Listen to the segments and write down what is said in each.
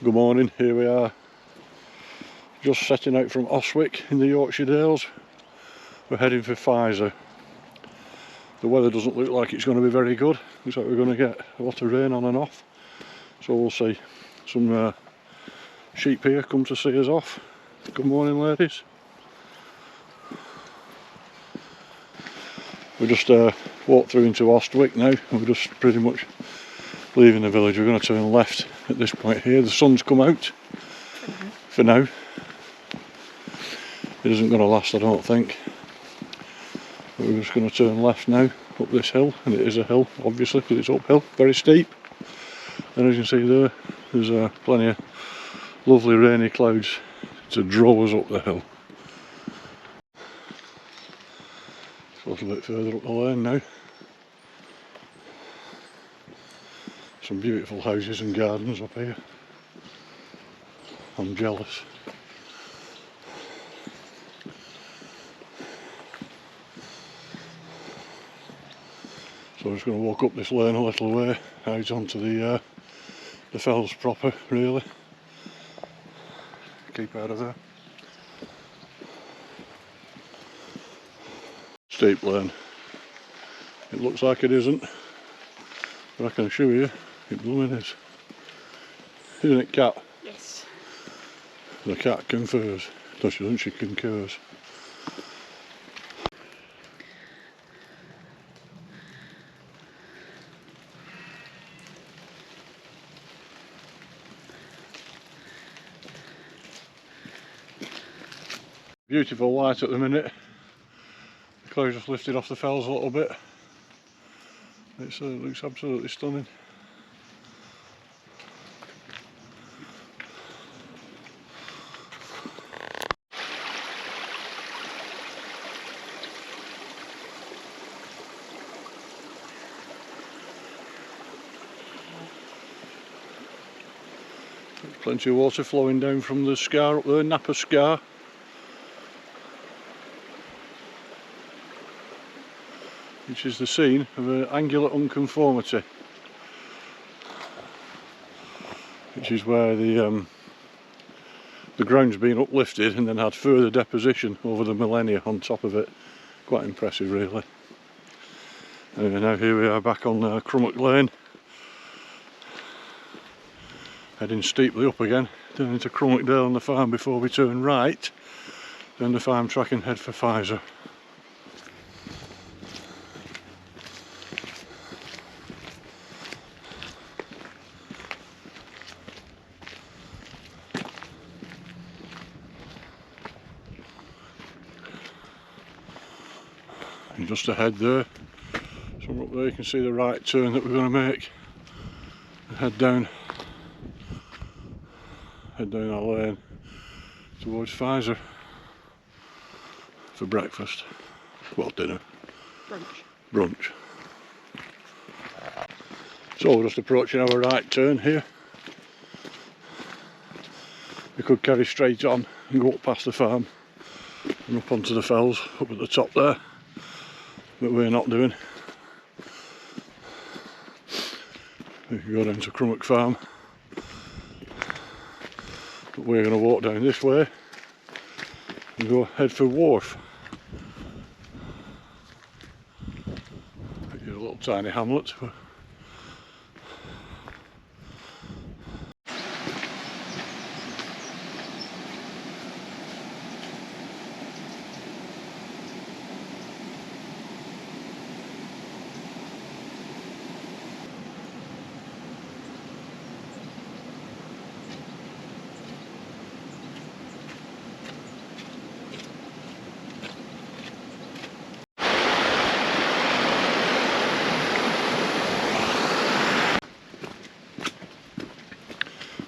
Good morning, here we are, just setting out from Austwick in the Yorkshire Dales. We're heading for Feizor. The weather doesn't look like it's going to be very good. Looks like we're going to get a lot of rain on and off, so we'll see. Some sheep here come to see us off. Good morning, ladies. We just walked through into Austwick now. We're just pretty much leaving the village. We're going to turn left at this point here. The sun's come out for now. It isn't going to last, I don't think. But we're just going to turn left now up this hill, and it is a hill obviously because it's uphill, very steep. And as you can see there, there's plenty of lovely rainy clouds to draw us up the hill. It's a little bit further up the lane now. Some beautiful houses and gardens up here. I'm jealous. So I'm just going to walk up this lane a little way out onto the fells proper, really. Keep out of there. Steep lane. It looks like it isn't, but I can assure you it blooming is. Isn't it, Cat? Yes. The cat confers. No, she doesn't, she concurs. Beautiful light at the minute. The clouds just lifted off the fells a little bit. It looks absolutely stunning. There's plenty of water flowing down from the scar up there, Napa Scar. Which is the scene of an angular unconformity, which is where the ground's been uplifted and then had further deposition over the millennia on top of it. Quite impressive, really. Anyway, now here we are back on Crummock Lane, heading steeply up again down into Crummock Dale on the farm before we turn right down the farm track and head for Feizor. And just ahead there, somewhere up there, you can see the right turn that we're going to make and head down our lane towards Feizor for breakfast. Well, dinner. Brunch. So we're just approaching our right turn here. We could carry straight on and go up past the farm and up onto the fells up at the top there, but we're not doing. We can go down to Crummock Farm, but we're going to walk down this way and go head for Wharf, which is a little tiny hamlet.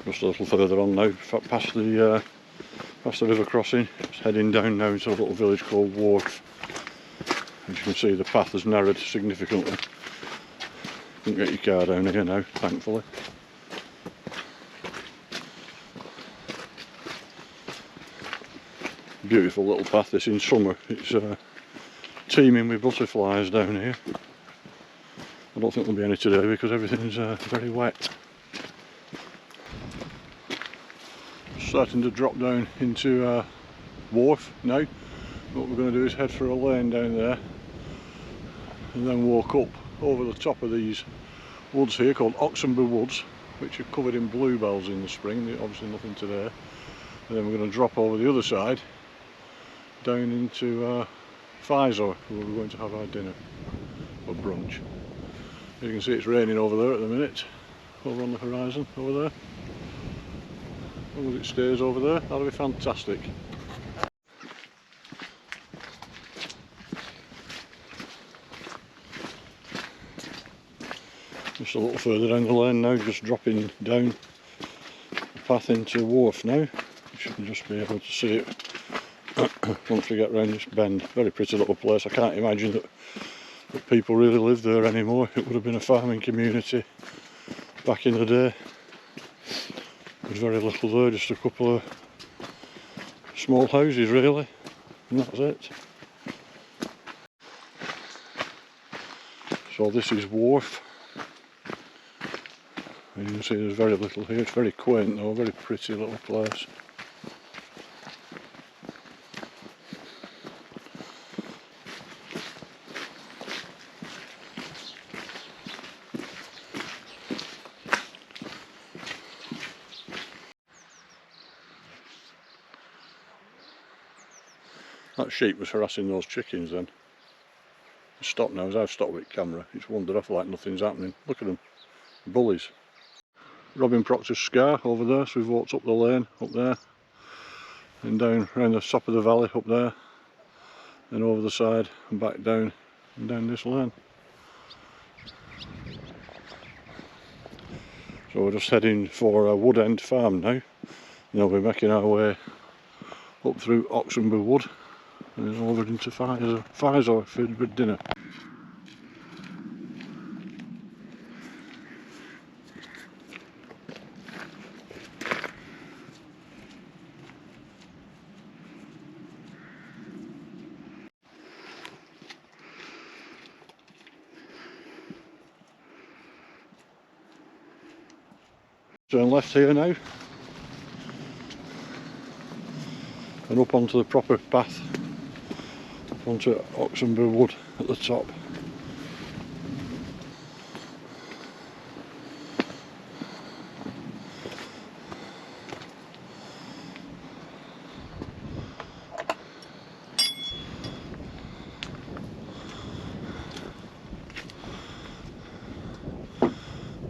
Just a little further on now, past the river crossing, just heading down now into a little village called Wharf. As you can see, the path has narrowed significantly. You can get your car down here now, thankfully. Beautiful little path this in summer. It's teeming with butterflies down here. I don't think there'll be any today because everything's very wet. starting to drop down into Wharf now. What we're going to do is head for a lane down there and then walk up over the top of these woods here called Oxenby Woods, which are covered in bluebells in the spring. Obviously nothing today. And then we're going to drop over the other side down into Feizor, where we're going to have our dinner or brunch. As you can see, it's raining over there at the minute, over on the horizon over there. As long as it stays over there, that'll be fantastic. Just a little further down the lane now, just dropping down the path into Wharf now. You should just be able to see it once we get round this bend. Very pretty little place. I can't imagine that people really live there anymore. It would have been a farming community back in the day. There's very little there, just a couple of small houses really, and that's it. So this is Wharf. And you can see there's very little here. It's very quaint though, very pretty little place. That sheep was harassing those chickens then. It's stopped now, as I've stopped with camera. It's wandered off like nothing's happening. Look at them, bullies. Robin Proctor's scar over there, so we've walked up the lane, up there. And down around the top of the valley, up there. And over the side, and back down, and down this lane. So we're just heading for a Wood End farm now. And then we're making our way up through Oxenby Wood. And then over into Feizor for dinner. Turn left here now. And up onto the proper path. Onto Oxenby Wood at the top.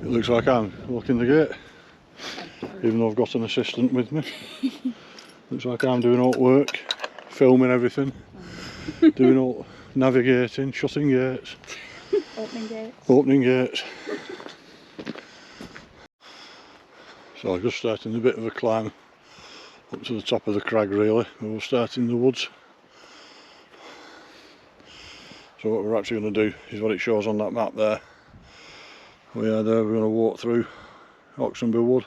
It looks like I'm locking the gate, even though I've got an assistant with me. Looks like I'm doing all the work, filming everything. Doing all navigating, shutting gates, opening gates. So I'm just starting a bit of a climb up to the top of the crag really. We'll start in the woods. So what we're actually going to do is what it shows on that map there. We are there, we're going to walk through Oxenby Wood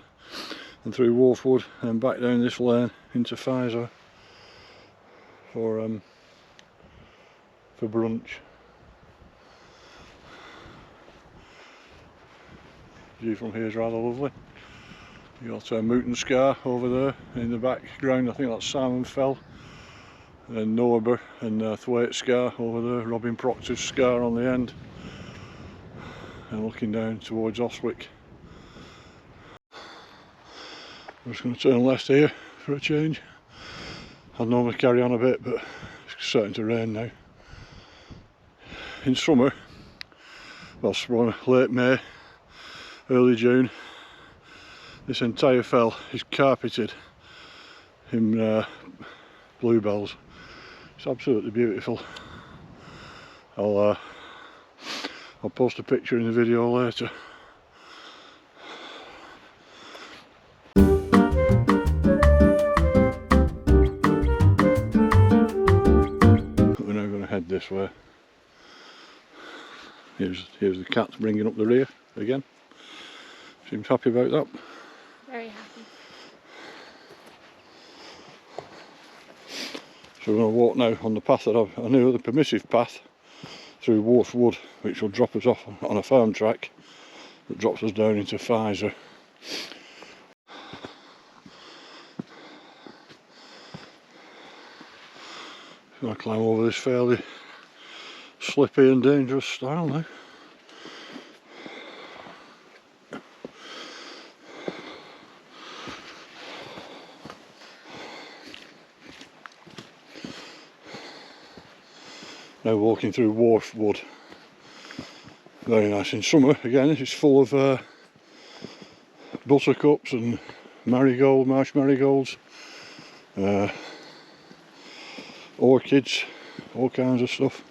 and through Wharf Wood and back down this lane into Feizor for brunch. View from here is rather lovely. You got Mooton Scar over there in the background. I think that's Simon Fell, and then Norber and Thwaite Scar over there. Robin Proctor's scar on the end, and looking down towards Austwick. I'm just going to turn left here for a change. I'd normally carry on a bit, but it's starting to rain now. In summer, well, late May, early June, this entire fell is carpeted in bluebells. It's absolutely beautiful. I'll post a picture in the video later. We're now going to head this way. Here's the cat bringing up the rear again. Seems happy about that. Very happy. So we're going to walk now on the path that I knew, the permissive path through Wharf Wood, which will drop us off on a farm track that drops us down into Feizor. I'm going to climb over this fairly slippy and dangerous stile now. Now walking through Wharf Wood. Very nice in summer. Again, it's full of buttercups and marsh marigolds, orchids, all kinds of stuff.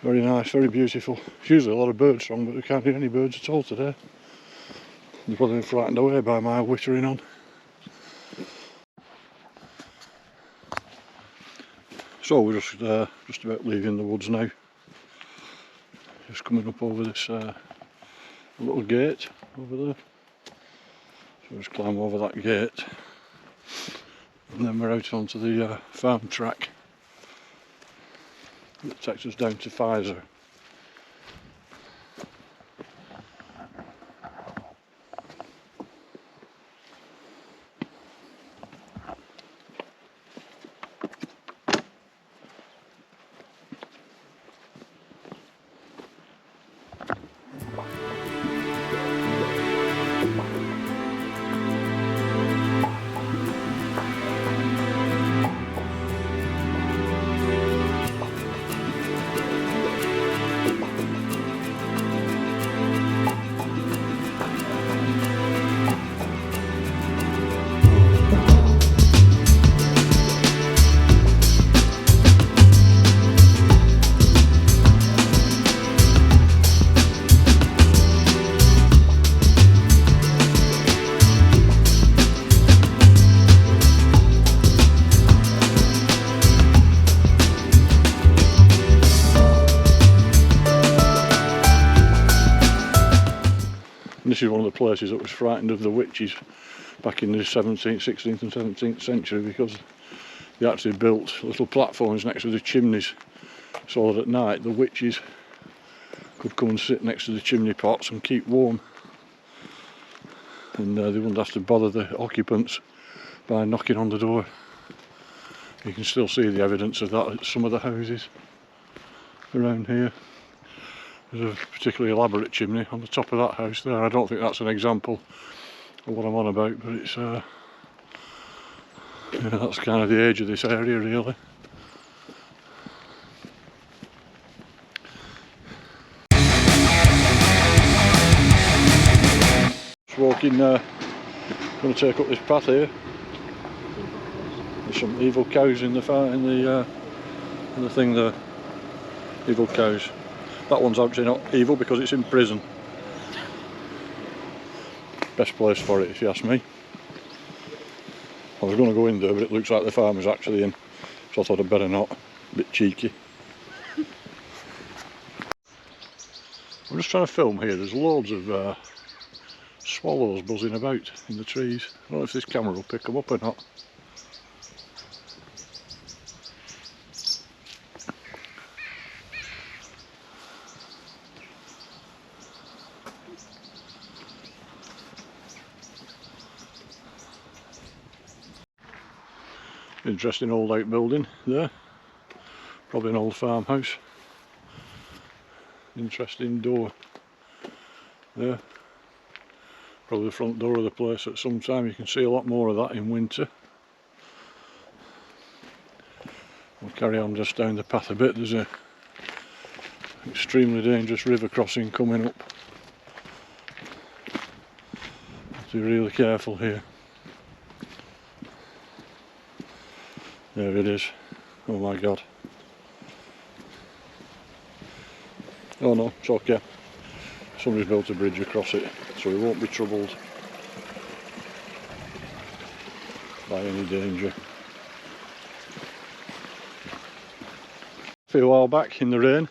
Very nice, very beautiful. There's usually a lot of bird song, but we can't hear any birds at all today. They're probably frightened away by my whittering on. So we're just about leaving the woods now. Just coming up over this little gate over there. So just climb over that gate, and then we're out onto the farm track that takes us down to Feizor. This is one of the places that was frightened of the witches back in the 17th, 16th and 17th century, because they actually built little platforms next to the chimneys so that at night the witches could come and sit next to the chimney pots and keep warm, and they wouldn't have to bother the occupants by knocking on the door. You can still see the evidence of that at some of the houses around here. There's a particularly elaborate chimney on the top of that house there. I don't think that's an example of what I'm on about, but it's yeah, that's kind of the age of this area really. Just walking, going to take up this path here. There's some evil cows in the thing there. Evil cows. That one's actually not evil because it's in prison. Best place for it if you ask me. I was going to go in there, but it looks like the farmer's actually in, so I thought I'd better not. A bit cheeky. I'm just trying to film here. There's loads of swallows buzzing about in the trees. I don't know if this camera will pick them up or not. Interesting old outbuilding there, probably an old farmhouse. Interesting door there, probably the front door of the place at some time. You can see a lot more of that in winter. We'll carry on just down the path a bit. There's a extremely dangerous river crossing coming up. Have to be really careful here. There it is. Oh my god. Oh no, it's okay. Somebody's built a bridge across it, so we won't be troubled by any danger. A few while back in the rain,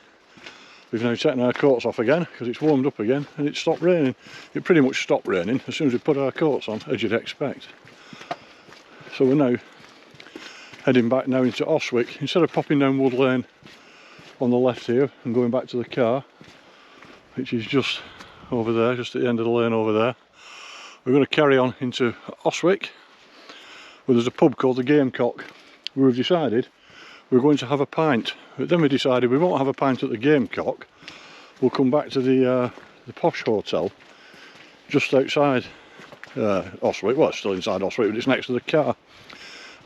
we've now taken our coats off again because it's warmed up again and it stopped raining. It pretty much stopped raining as soon as we put our coats on, as you'd expect. So we're now heading back now into Austwick. Instead of popping down Wood Lane on the left here and going back to the car, which is just over there, just at the end of the lane over there, we're going to carry on into Austwick, where there's a pub called the Gamecock, where we've decided we're going to have a pint. But then we decided we won't have a pint at the Gamecock. We'll come back to the posh hotel just outside Austwick. Well, it's still inside Austwick, but it's next to the car.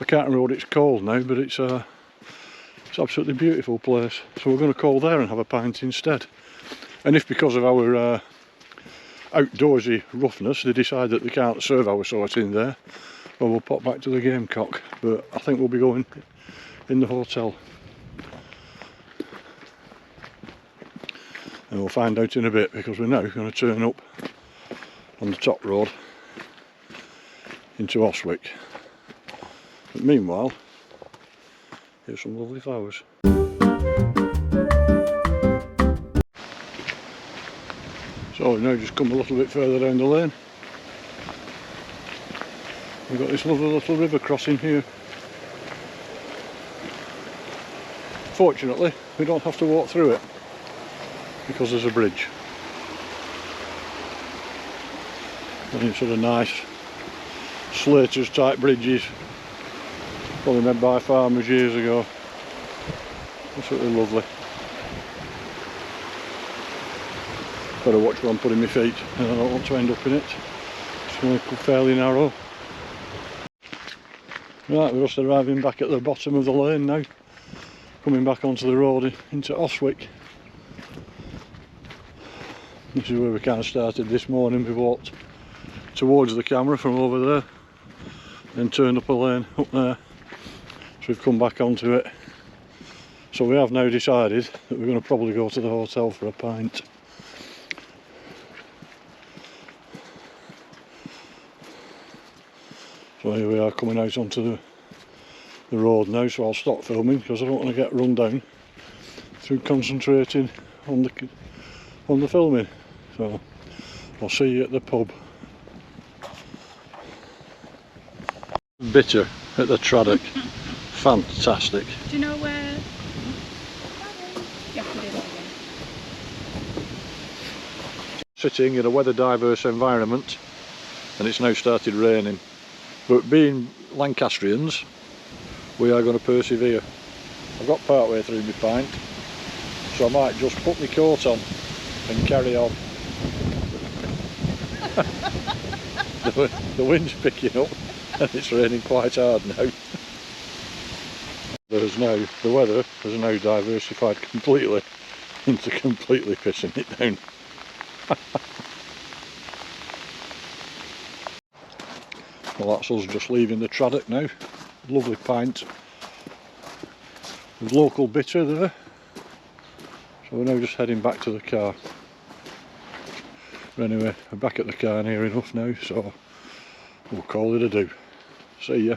I can't remember what it's called now, but it's absolutely beautiful place. So we're going to call there and have a pint instead. And if because of our outdoorsy roughness they decide that they can't serve our sort in there, well, we'll pop back to the Gamecock. But I think we'll be going in the hotel. And we'll find out in a bit, because we're now going to turn up on the top road into Austwick. But meanwhile, here's some lovely flowers. So we've now just come a little bit further down the lane. We've got this lovely little river crossing here. Fortunately, we don't have to walk through it because there's a bridge. And it's sort of nice slaters type bridges, probably made by farmers years ago. Absolutely lovely. Better watch where I'm putting my feet, and I don't want to end up in it. It's only fairly narrow. Right, we're just arriving back at the bottom of the lane now, coming back onto the road into Austwick. This is where we kind of started this morning. We walked towards the camera from over there, then turned up a lane up there, so we've come back onto it. So we have now decided that we're going to probably go to the hotel for a pint. So here we are coming out onto the road now, so I'll stop filming because I don't want to get run down through concentrating on the filming. So I'll see you at the pub. Bitter at the Traddock. Fantastic. Do you know where? You have to do that again. Sitting in a weather diverse environment, and it's now started raining. But being Lancastrians, we are going to persevere. I've got part way through my pint, so I might just put my coat on and carry on. The wind's picking up and it's raining quite hard now. The weather has now diversified completely into completely pissing it down. Well, that's us just leaving the Traddock now. Lovely pint. There's local bitter there. So we're now just heading back to the car. But anyway, we're back at the car near enough now, so we'll call it a do. See ya.